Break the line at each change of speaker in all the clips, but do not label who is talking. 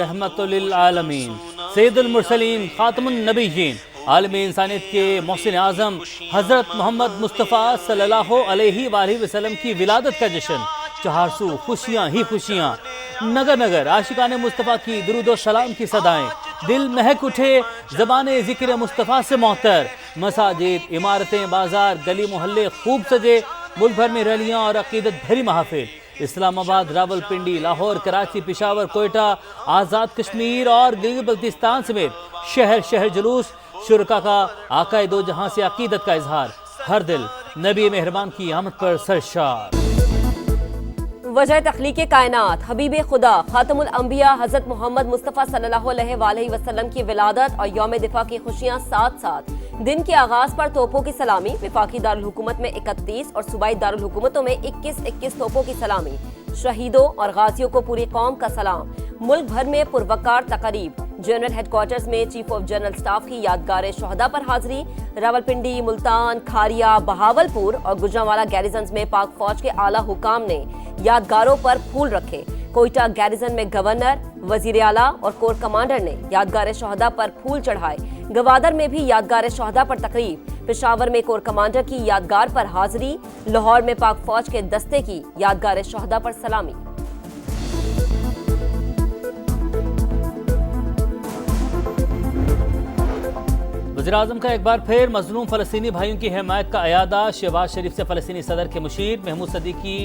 रहमतुल लिल आलमीन, सैयदुल मुरसलीन, खातमुन नबीयीन, आलमी इंसानियत के मोहसिन आज़म हज़रत मोहम्मद मुस्तफ़ा सल्लल्लाहु अलैहि वसल्लम की विलादत का जश्न। चहारसू खुशियाँ ही खुशियाँ, नगर नगर आशिकाने मुस्तफ़ा की दुरूद व सलाम की सदाएं। दिल महक उठे ज़बाने ज़िक्र मुस्तफ़ा से मोहतर। मसाजिद, इमारतें, बाजार, गली मोहल्ले खूब सजे। मुल्क भर में रैलियाँ और अकीदत भरी महफिल। इस्लामाबाद, रावलपिंडी, लाहौर, कराची, पेशावर, कोयटा, आज़ाद कश्मीर और गिलगित बल्तिस्तान समेत शहर शहर जुलूस। शुरका का आकाए दो जहां से अकीदत का इजहार। हर दिल नबी मेहरबान की आमद पर सरशार।
वजह तख्लीक़ कायनात हबीब खुदा खातमुल अंबिया हज़रत मोहम्मद मुस्तफ़ा सल्लल्लाहु अलैहि वसल्लम की विलादत और यौम दिफा की खुशियाँ साथ साथ। दिन के आगाज पर तोपों की सलामी। वफाकी दारुल हुकूमत में 31 और सूबाई दारुल हुकूमतों में 21 तोपों की सलामी। शहीदों और गाजियों को पूरी कौम का सलाम। मुल्क भर में पुरवकार तकरीब। जनरल हेडक्वार्टर्स में चीफ ऑफ जनरल स्टाफ की यादगार शहदा पर हाजिरी। रावलपिंडी, मुल्तान, खारिया, बहावलपुर और गुजरांवाला गैरिजन्स में पाक फौज के आला हुकाम ने यादगारों पर फूल रखे। कोयटा गैरिजन में गवर्नर, वजीर आला और कोर कमांडर ने यादगार शहदा पर फूल चढ़ाए। गवादर में भी यादगार शहदा पर तकरीब। पेशावर में कोर कमांडर की यादगार पर हाजिरी। लाहौर में पाक फौज के दस्ते की यादगार शहदा पर सलामी।
वज़ीर-ए-आज़म का एक बार फिर मज़लूम फ़लस्तीनी भाइयों की हिमायत का अयादा। शहबाज शरीफ से फ़लस्तीनी सदर के मुशीर महमूद सदीकी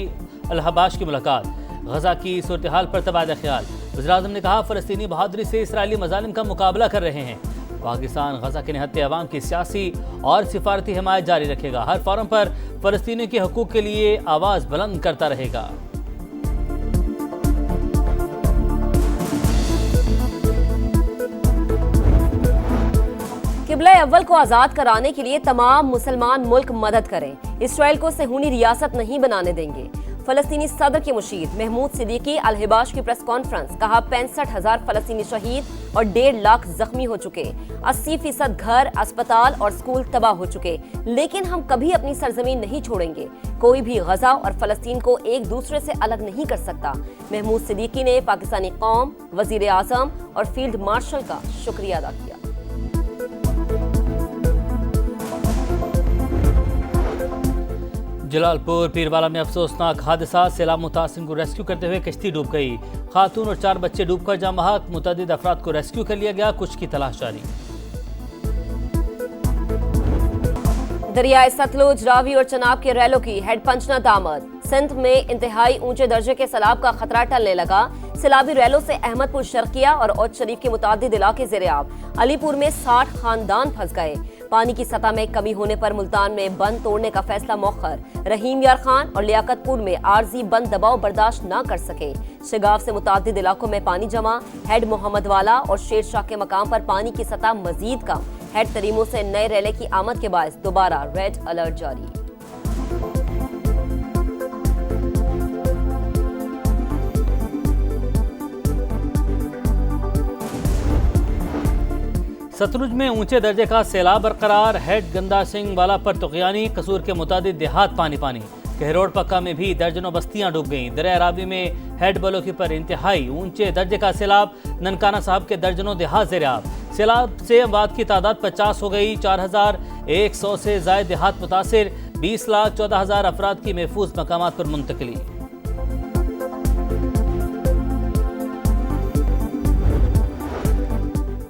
अल-हबाश की मुलाकात। गजा की सूरत हाल पर तबादला ख्याल। वज़ीर-ए-आज़म ने कहा, फ़लस्तीनी बहादुरी से इसराइली मज़ालिम का मुकाबला कर रहे हैं। पाकिस्तान गजा के निहत्ते अवाम की सियासी और सिफारती हिमायत जारी रखेगा। हर फोरम पर फ़लस्तीनियों के हकूक़ के लिए आवाज़ बुलंद करता रहेगा।
किबला अव्वल को आज़ाद कराने के लिए तमाम मुसलमान मुल्क मदद करें। इसराइल को सहूनी रियासत नहीं बनाने देंगे। फ़लस्तीनी सदर के मुशीर महमूद सिद्दीकी अल-हिबाश की प्रेस कॉन्फ्रेंस। कहा, 65,000 फ़लस्तीनी शहीद और 1.5 लाख जख्मी हो चुके। 80% घर, अस्पताल और स्कूल तबाह हो चुके। लेकिन हम कभी अपनी सरजमीन नहीं छोड़ेंगे। कोई भी गजा और फ़लस्तीन को एक दूसरे से अलग नहीं कर सकता। महमूद सिद्दीकी ने पाकिस्तानी कौम, वज़ीर आज़म और फील्ड मार्शल का शुक्रिया अदा किया।
जलालपुर पीरवाला में अफसोसनाक हादसा। सैलाब मुतासिर को रेस्क्यू करते हुए कश्ती डूब गई। खातून और 4 बच्चे डूबकर जाम बहक। मुतअद्दिद अफराद को रेस्क्यू कर लिया गया, कुछ की तलाश जारी।
दरियाए सतलुज, रावी और चनाब के रैलों की हेडपंच न दामद। सिंध में इंतहाई ऊंचे दर्जे के सैलाब का खतरा टलने लगा। सैलाबी रैलों से अहमदपुर शर्किया और औद शरीफ के मुतादिद इलाके ज़ेर-ए-आब। अलीपुर में 60 खानदान फंस गए। पानी की सतह में कमी होने पर मुल्तान में बंद तोड़ने का फैसला मौखर। रहीम यार खान और लियाकतपुर में आर्जी बंद दबाव बर्दाश्त न कर सके। शिगाफ से मुतादिद इलाकों में पानी जमा। हेड मोहम्मद वाला और शेर शाह के मकाम पर पानी की सतह मजीद कम। हेड तरीमों से नए रैले की आमद के बायस दोबारा रेड अलर्ट जारी।
सतलुज में ऊंचे दर्जे का सैलाब बरकरार। हेड गंदा सिंह वाला पर तुगयानी। कसूर के मुतादिद देहात पानी पानी। कहरोड़ पक्का में भी दर्जनों बस्तियां डूब गईं। दरिया रावी में हेड बलोकी पर इंतहाई ऊंचे दर्जे का सैलाब। ननकाना साहब के दर्जनों देहात ज़ेर-ए-आब। सैलाब से अमवात की तादाद 50 हो गई। 4,100 से ज़ायद देहात मुतासिर। 20,14,000 अफराद की महफूज मकामात पर मुंतकली।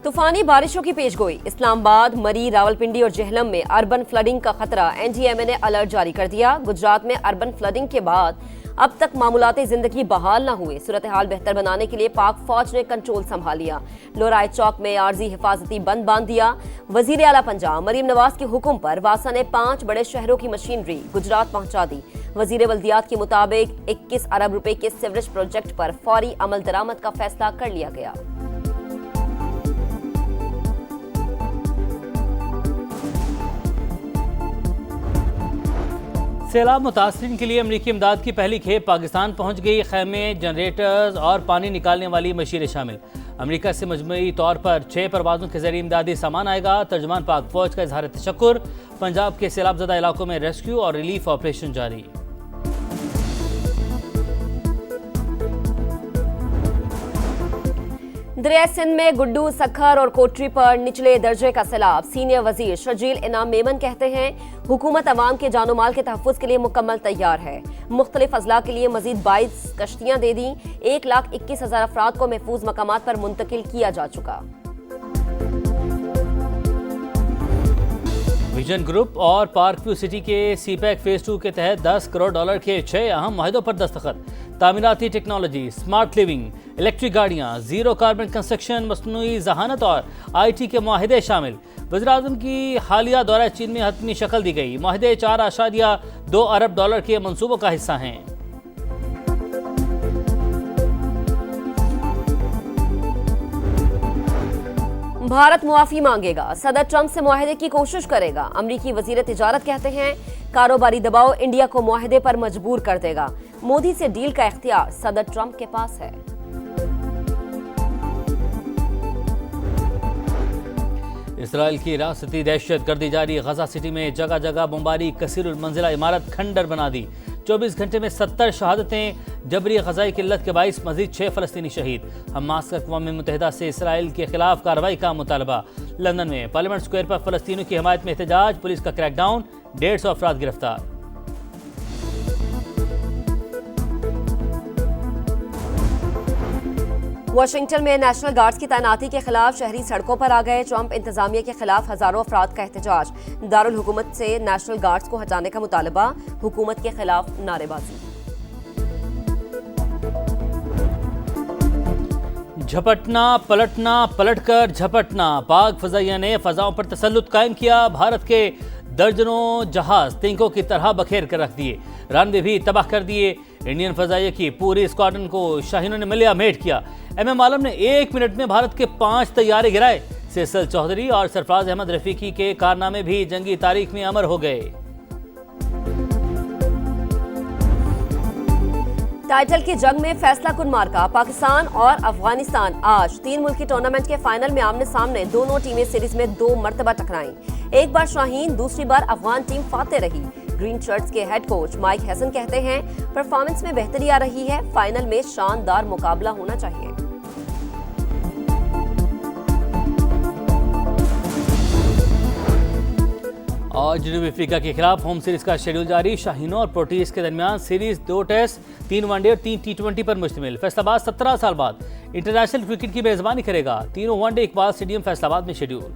तूफानी बारिशों की पेशगोई। इस्लामाबाद, मरी, रावलपिंडी और जेहलम में अर्बन फ्लडिंग का खतरा। एनडीएमए ने अलर्ट जारी कर दिया। गुजरात में अर्बन फ्लडिंग के बाद अब तक मामूलाती जिंदगी बहाल न हुए। सूरत हाल बेहतर बनाने के लिए पाक फौज ने कंट्रोल संभाल लिया। लोराय चौक में आर्जी हिफाजती बंद बांध दिया। वजीर आला पंजाब मरीम नवाज के हुक्म पर वासा ने 5 बड़े शहरों की मशीनरी गुजरात पहुंचा दी। वजीर वल्दियात के मुताबिक 21 अरब रुपए के सीवरेज प्रोजेक्ट पर फौरी अमल दरामद का फैसला कर लिया गया।
सैलाब मुतासरीन के लिए अमरीकी इमदाद की पहली खेप पाकिस्तान पहुंच गई। खैमे, जनरेटर्स और पानी निकालने वाली मशीनें शामिल। अमरीका से मजमूई तौर पर 6 परवाज़ों के जरिए इमदादी सामान आएगा। तर्जुमान पाक फौज का इजहार तशक्कुर। पंजाब के सैलाबजदा इलाकों में रेस्क्यू और रिलीफ ऑपरेशन जारी।
दरिया सिंध में गुड्डू, सखर और कोटरी पर निचले दर्जे का सैलाब। सीनियर वजीर शर्जील इनाम मेमन कहते हैं हुकूमत अवाम के जानो माल के तहफ़्फ़ुज़ के लिए मुकम्मल तैयार है। मुख्तलिफ अजला के लिए मजीद 22 कश्तियां दे दी। 1,21,000 अफराद को महफूज मकामात पर मुंतकिल किया जा चुका।
विजन ग्रुप और पार्क व्यू सिटी के सीपैक फेज 2 के तहत $10 करोड़ के 6 अहम माहिदों पर दस्तखत। तामीराती टेक्नोलॉजी, स्मार्ट लिविंग, इलेक्ट्रिक गाड़ियाँ, जीरो कार्बन कंस्ट्रक्शन, मसनूई जहानत और IT के माहिदे शामिल। वज़ीर-ए-आज़म की हालिया दौरा चीन में हतमी शक्ल दी गई। माहिदे $4.2 अरब के मंसूबों का हिस्सा हैं।
भारत मुआफी मांगेगा, सदर ट्रंप से मुआहदे की कोशिश करेगा। अमरीकी वजीर तिजारत कहते हैं कारोबारी दबाव इंडिया को मुआहदे पर मजबूर कर देगा। मोदी से डील का इख्तियार सदर ट्रंप के पास है।
इसराइल की रियासती दहशत गर्दी जारी। गजा सिटी में जगह जगह बमबारी, कसीरुल मंजिला इमारत खंडर बना दी। 24 घंटे में 70 शहादतें। जबरी ग़ज़ाई किल्लत के बाइस मजीद 6 फ़लस्तीनी शहीद। हमास का अक़वाम मुत्तहिदा से इसराइल के खिलाफ कार्रवाई का मुतालबा। लंदन में पार्लियामेंट स्क्वायर पर फ़लस्तीनियों की हिमायत में एहतजाज। पुलिस का क्रैकडाउन, 150 अफराद गिरफ्तार।
वाशिंगटन में नेशनल गार्ड्स की तैनाती के खिलाफ शहरी सड़कों पर आ गए। ट्रंप इंतजामिया के खिलाफ हजारों अफराद का एहतजाज। दारुल हुकूमत से नेशनल गार्ड्स को हटाने का मुतालबा। हुकूमत के खिलाफ नारेबाजी।
झपटना पलटना, पलटकर झपटना। पाक फजाइया ने फजाओं पर तसल्लुत कायम किया। भारत के दर्जनों जहाज तिनकों की तरह बखेर कर रख दिए। रनवे भी तबाह कर दिए। इंडियन फजाइया की पूरी स्क्वाड्रन को शाहीनों ने मिलिया मेट किया। MM आलम ने 1 मिनट में भारत के 5 तैयारे गिराए। फैसल चौधरी और सरफराज अहमद रफीकी के कारनामे भी जंगी तारीख में अमर हो गए।
टाइटल की जंग में फैसला कुन मार्का। पाकिस्तान और अफगानिस्तान आज 3 मुल्की टूर्नामेंट के फाइनल में आमने सामने। दोनों टीमें सीरीज में 2 मरतबा टकराईं। एक बार शाहीन, दूसरी बार अफगान टीम फाते रही। ग्रीन शर्ट्स के हेड कोच माइक हैसन कहते हैं परफॉर्मेंस में बेहतरी आ रही है। फाइनल में शानदार मुकाबला होना चाहिए।
और जनूबी अफ्रीका के खिलाफ होम सीरीज का शेड्यूल जारी। शाहीनों और प्रोटीज के दरमियान सीरीज 2 टेस्ट, 3 वनडे और 3 T20 पर मुश्तमिल। फैसलाबाद 17 साल बाद इंटरनेशनल क्रिकेट की मेजबानी करेगा। तीनों वनडे इकबाल स्टेडियम फैसलाबाद में शेड्यूल।